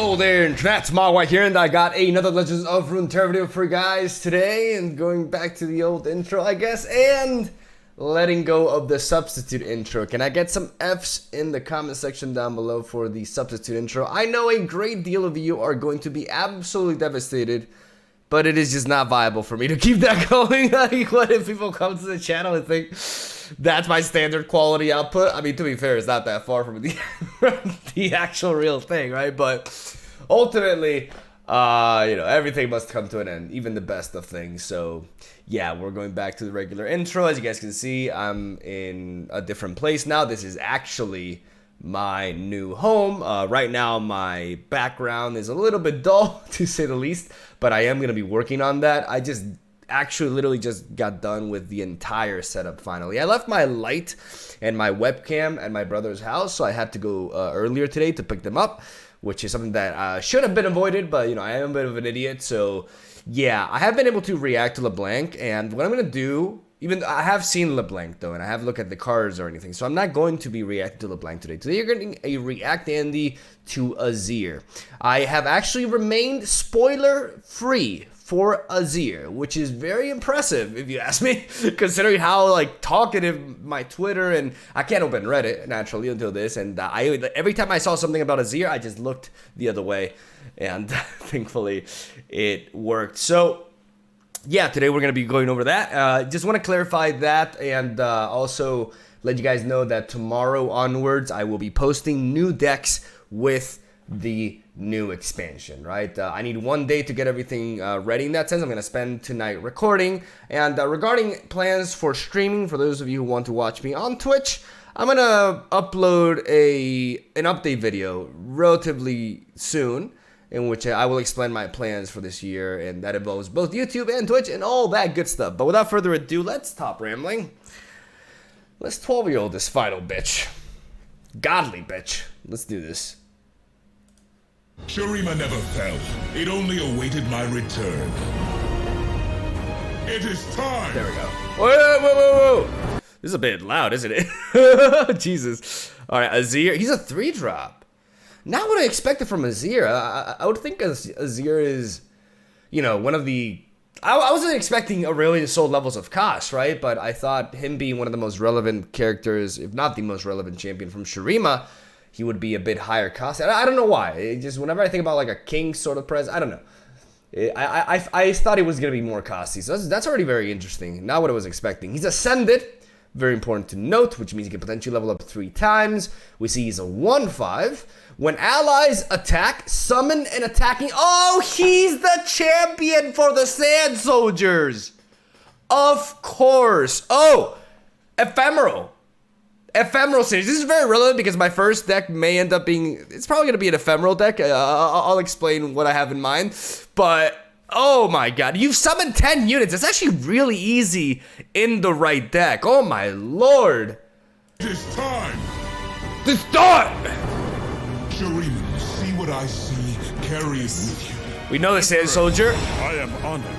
Hello there, Internet's MegaMogwai here, and I got another Legends of Runeterra video for you guys today, and going back to the old intro, I guess, and letting go of the substitute intro. Can I get some F's in the comment section down below for the substitute intro? I know a great deal of you are going to be absolutely devastated, but it is just not viable for me to keep that going. Like, what if people come to the channel and think that's my standard quality output? I mean, to be fair, it's not that far from the the actual real thing, right? But ultimately, everything must come to an end, even the best of things. So yeah, we're going back to the regular intro. As you guys can see, I'm in a different place now. This is actually my new home. Right now, my background is a little bit dull, to say the least, but I am going to be working on that. I just actually literally just got done with the entire setup finally. I left my light and my webcam at my brother's house, so I had to go earlier today to pick them up, which is something that should have been avoided, but I am a bit of an idiot. So yeah, I have been able to react to LeBlanc, and what I'm going to do, even I have seen LeBlanc though, and I haven't looked at the cards or anything, so I'm not going to be reacting to LeBlanc today. Today you're getting a React Andy to AZIR. I have actually remained spoiler free for AZIR, which is very impressive if you ask me, considering how talkative my Twitter, and I can't open Reddit naturally until this, and every time I saw something about AZIR, I just looked the other way, and thankfully it worked. So yeah, today we're going to be going over that. Just want to clarify that, and also let you guys know that tomorrow onwards I will be posting new decks with the new expansion, right? I need 1 day to get everything ready in that sense. I'm going to spend tonight recording, and regarding plans for streaming, for those of you who want to watch me on Twitch, I'm going to upload an update video relatively soon, in which I will explain my plans for this year, and that involves both YouTube and Twitch and all that good stuff. But without further ado, let's stop rambling. Let's 12-year-old this final bitch. Godly bitch. Let's do this. Shurima never fell. It only awaited my return. It is time! There we go. Whoa. This is a bit loud, isn't it? Jesus. Alright, AZIR. He's a 3-drop. Not what I expected from AZIR. I would think AZIR is, one of the... I wasn't expecting Aurelian sold levels of cost, right? But I thought him being one of the most relevant characters, if not the most relevant champion from Shurima, he would be a bit higher cost. I don't know why. It just, whenever I think about like a king sort of prez, I don't know. I thought it was going to be more costly. So that's already very interesting. Not what I was expecting. He's ascended. Very important to note, which means he can potentially level up 3 times. We see he's a 1/5. When allies attack, summon and attacking. Oh, he's the champion for the Sand Soldiers. Of course. Oh, ephemeral. Ephemeral series. This is very relevant because my first deck may end up being, it's probably going to be an ephemeral deck. I'll explain what I have in mind. But, oh my god, you've summoned 10 units. It's actually really easy in the right deck. Oh my lord. It is time. It's done. Shurima, see what I see. Carry it with you. We know the Sand Soldier. I am honored.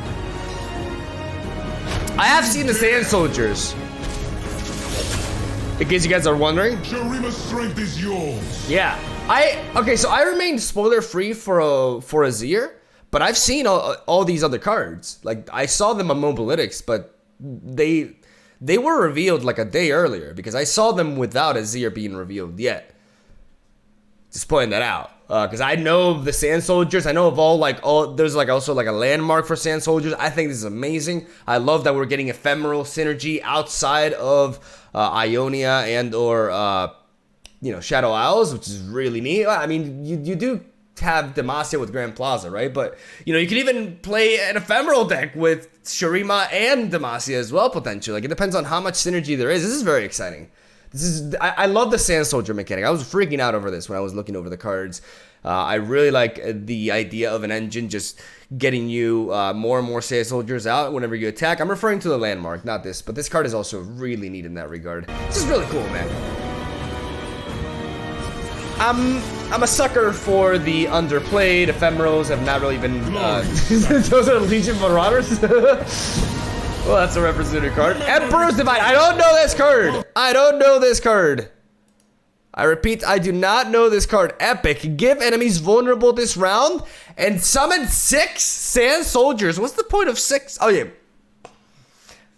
I have seen the Sand Soldiers. In case you guys are wondering. Shurima's strength is yours. Yeah. Okay, so I remained spoiler free for AZIR, but I've seen all these other cards. Like, I saw them on Mobilytics, but they were revealed like a day earlier because I saw them without AZIR being revealed yet. Just pointing that out. Because I know of the Sand Soldiers. I know of there's also like a landmark for Sand Soldiers. I think this is amazing. I love that we're getting ephemeral synergy outside of Ionia and or Shadow Isles, which is really neat. I mean, you do have Demacia with Grand Plaza, right? But you can even play an ephemeral deck with Shurima and Demacia as well, potentially. Like, it depends on how much synergy there is. This is very exciting. I love the Sand Soldier mechanic. I was freaking out over this when I was looking over the cards. I really like the idea of an engine just getting you more and more Sand Soldiers out whenever you attack. I'm referring to the landmark, not this, but this card is also really neat in that regard. This is really cool, man. I'm a sucker for the underplayed. Ephemerals have not really been... those are Legion Marauders? Well, that's a representative card. Emperor's Divide. I don't know this card. I repeat, I do not know this card. Epic. Give enemies vulnerable this round and summon 6 sand soldiers. What's the point of 6? Oh, yeah.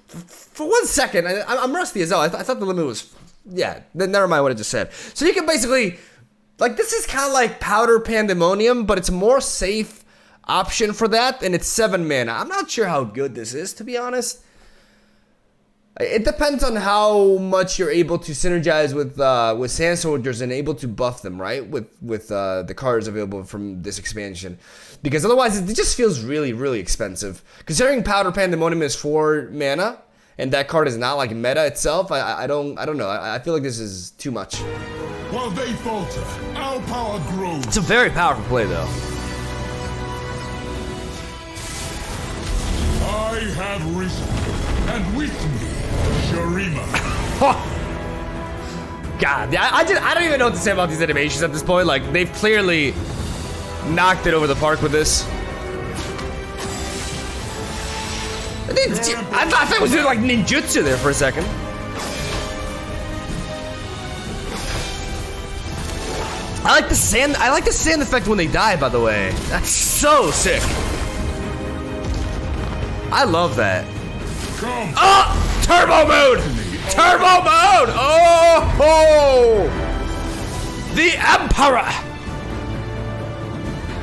For 1 second, I'm rusty as hell. I thought the limit was... Yeah, then never mind what I just said. So you can basically... Like, this is kind of like Powder Pandemonium, but it's a more safe option for that, and it's 7 mana. I'm not sure how good this is, to be honest. It depends on how much you're able to synergize with Sand Soldiers and able to buff them, right? With the cards available from this expansion, because otherwise it just feels really, really expensive. Considering Powder Pandemonium is 4 mana, and that card is not like meta itself, I don't know. I feel like this is too much. While they falter, our power grows. It's a very powerful play, though. I have risen, and with me, Shurima. God, I don't even know what to say about these animations at this point. Like, they've clearly knocked it over the park with this. I thought I was doing like ninjutsu there for a second. I like the sand effect when they die, by the way. That's so sick. I love that. Oh! Turbo mode! Turbo mode! Oh! The Emperor!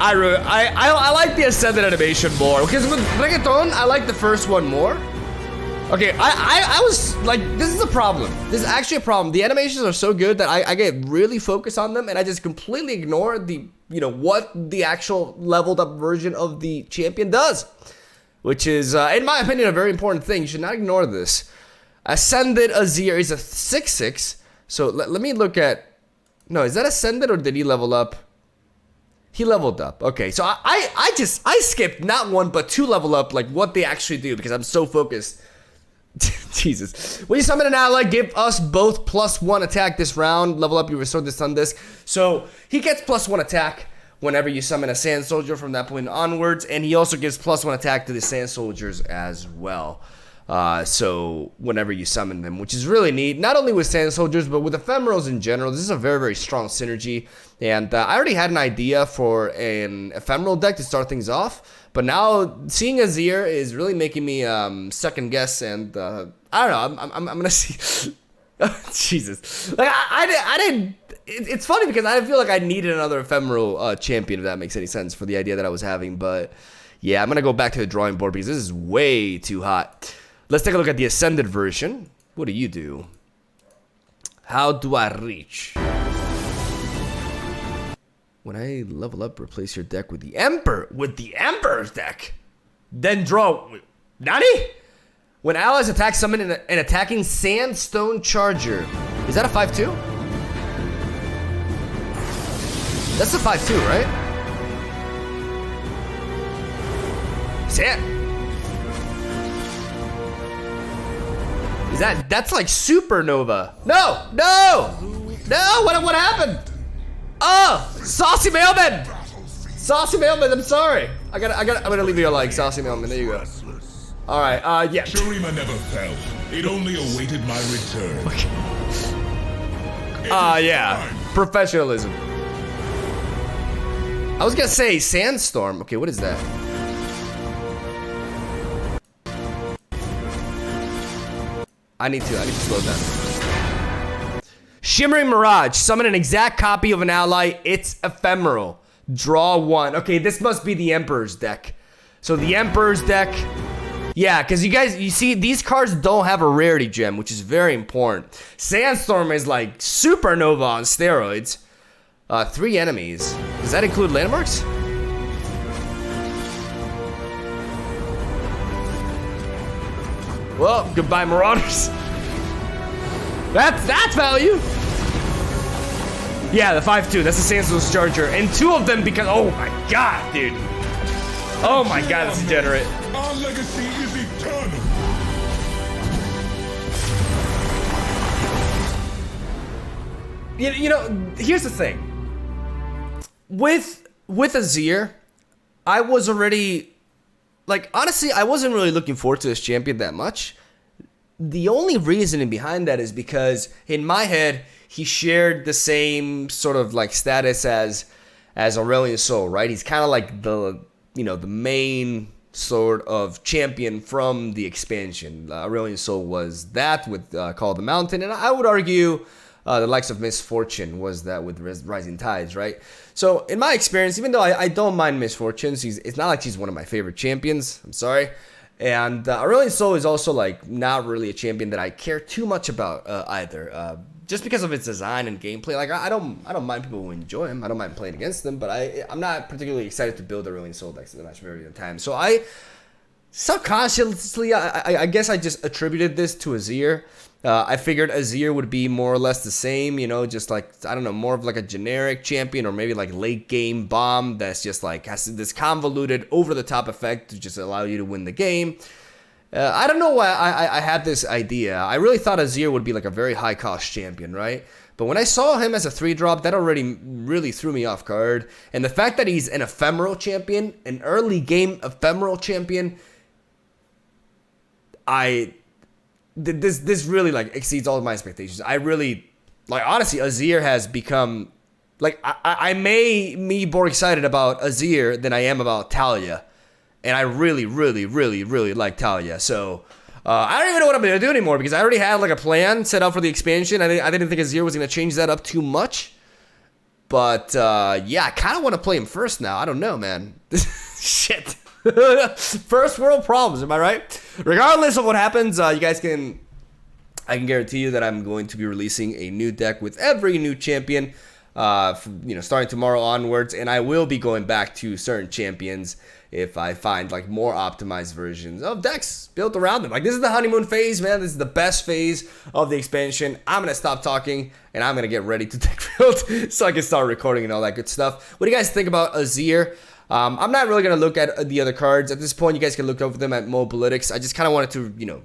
I like the Ascended animation more. Because with Reggaeton, I like the first one more. Okay, I was like, this is a problem. This is actually a problem. The animations are so good that I get really focused on them, and I just completely ignore the, what the actual leveled up version of the champion does. Which is, in my opinion, a very important thing. You should not ignore this. Ascended AZIR is a 6/6. So let me look at... No, is that Ascended or did he level up? He leveled up. Okay, so I skipped not 1 but 2 level up, like what they actually do, because I'm so focused. Jesus. When you summon an ally, give us both +1 attack this round. Level up, you restore the Sun Disc. So he gets +1 attack whenever you summon a Sand Soldier from that point onwards, and he also gives +1 attack to the Sand Soldiers as well. So whenever you summon them, which is really neat, not only with Sand Soldiers, but with Ephemerals in general. This is a very, very strong synergy, and I already had an idea for an Ephemeral deck to start things off, but now seeing AZIR is really making me second guess, and I don't know, I'm gonna see. Jesus, like I didn't. It's funny because I feel like I needed another Ephemeral champion, if that makes any sense, for the idea that I was having. But yeah, I'm gonna go back to the drawing board because this is way too hot. Let's take a look at the Ascended version. What do you do? How do I reach? When I level up, replace your deck with the Emperor's deck. Then draw. Nani? When allies attack, summon an attacking Sandstone Charger. Is that a 5/2? That's a 5/2, right? Sand. That's like Supernova. No! What happened? Oh! Saucy Mailman! Saucy Mailman, I'm sorry. I'm gonna leave you a like, Saucy Mailman, there you go. Alright, yeah. Shurima never fell. It only awaited my return. Yeah. Professionalism. I was gonna say Sandstorm. Okay, what is that? I need to slow down. Shimmering Mirage. Summon an exact copy of an ally. It's ephemeral. Draw 1. Okay, this must be the Emperor's deck. So the Emperor's deck. Yeah, because you see, these cards don't have a rarity gem, which is very important. Sandstorm is like Supernova on steroids. 3 enemies. Does that include landmarks? Well, goodbye, Marauders. That's value. Yeah, the 5/2. That's the Sandstone's Charger, and 2 of them because oh my god, dude. Oh my god, that's degenerate. Our legacy is eternal. You know, here's the thing. With AZIR, I was already like honestly, I wasn't really looking forward to this champion that much. the only reasoning behind that is because in my head, he shared the same sort of like status as Aurelion Sol, right? He's kind of like the main sort of champion from the expansion. Aurelion Sol was that with Call of the Mountain, and I would argue the likes of Misfortune was that with Rising Tides, right? So in my experience, even though I don't mind Misfortunes, it's not like she's one of my favorite champions. I'm sorry. And Aurelion Sol is also like not really a champion that I care too much about either. Just because of its design and gameplay, like I don't mind people who enjoy him. I don't mind playing against them, but I'm not particularly excited to build Aurelion Sol decks in the match majority of the time. So I subconsciously, I guess I just attributed this to AZIR. I figured AZIR would be more or less the same, just like, I don't know, more of like a generic champion or maybe like late game bomb that's just like has this convoluted over the top effect to just allow you to win the game. I don't know why I had this idea. I really thought AZIR would be like a very high cost champion, right? But when I saw him as a 3-drop, that already really threw me off guard. And the fact that he's an ephemeral champion, an early game ephemeral champion, this really like exceeds all of my expectations. I really, like, honestly, AZIR has become, like, I may be more excited about AZIR than I am about Talia. And I really, really, really, really like Talia. So, I don't even know what I'm going to do anymore because I already had like a plan set out for the expansion. I didn't think AZIR was going to change that up too much. But, yeah, I kind of want to play him first now. I don't know, man. Shit. First world problems, am I right? Regardless of what happens, I can guarantee you that I'm going to be releasing a new deck with every new champion, starting tomorrow onwards, and I will be going back to certain champions if I find like more optimized versions of decks built around them. Like, this is the honeymoon phase, man. This is the best phase of the expansion. I'm gonna stop talking and I'm gonna get ready to deck build so I can start recording and all that good stuff. What do you guys think about AZIR? I'm not really going to look at the other cards. At this point, you guys can look over them at Mobalytics. I just kind of wanted to,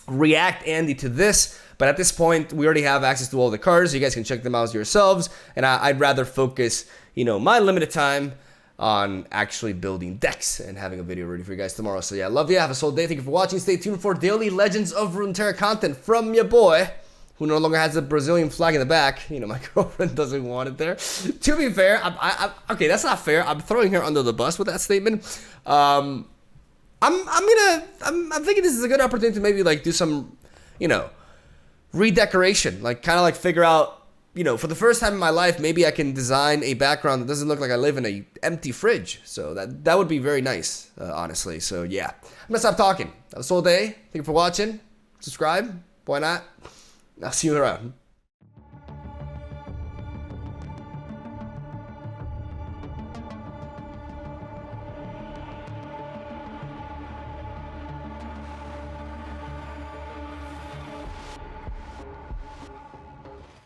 react, Andy, to this. But at this point, we already have access to all the cards, so you guys can check them out yourselves. And I'd rather focus, my limited time on actually building decks and having a video ready for you guys tomorrow. So, yeah, love you. Have a soul day. Thank you for watching. Stay tuned for daily Legends of Runeterra content from your boy, who no longer has the Brazilian flag in the back. My girlfriend doesn't want it there. To be fair, okay, that's not fair. I'm throwing her under the bus with that statement. I'm thinking this is a good opportunity to maybe like do some, redecoration. Like, kind of like figure out, for the first time in my life, maybe I can design a background that doesn't look like I live in a empty fridge. So that would be very nice, honestly. So yeah, I'm gonna stop talking. That was all day. Thank you for watching. Subscribe. Why not? I'll see you around.